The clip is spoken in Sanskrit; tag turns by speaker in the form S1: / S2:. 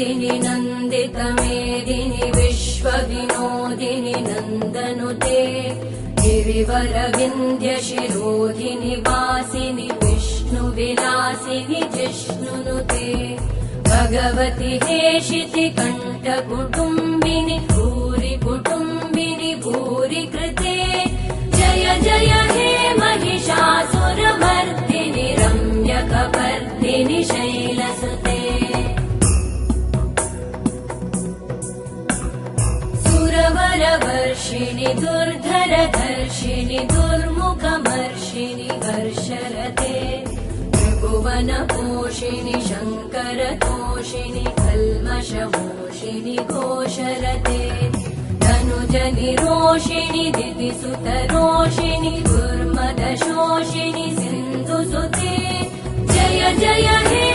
S1: मेदिनि नन्दितमेदिनि विश्वविनोदिनि नन्दनुते गिरिवरविन्द्यशिरोधिनि वासिनि विष्णुविलासिनि जिष्णुनुते भगवति हेशिति कण्ठकुटुम्बिनि भूरि कुटुम्बिनि भूरि कृते जय जय हे महिषासुरमर्दिनि रम्यकपर्दिनि शैलसुते सुरवरवर्षिणि दुर्धरधर्षिणि दुर्मुखमर्षिणि हर्षरते त्रिभुवनपोषिणि शङ्करतोषिणि कल्मषमोषिणि घोषरते धनुजनिरोषिणि दितिसुतरोषिणि दुर्मदशोषिणि सिन्धुसुते जय जय हे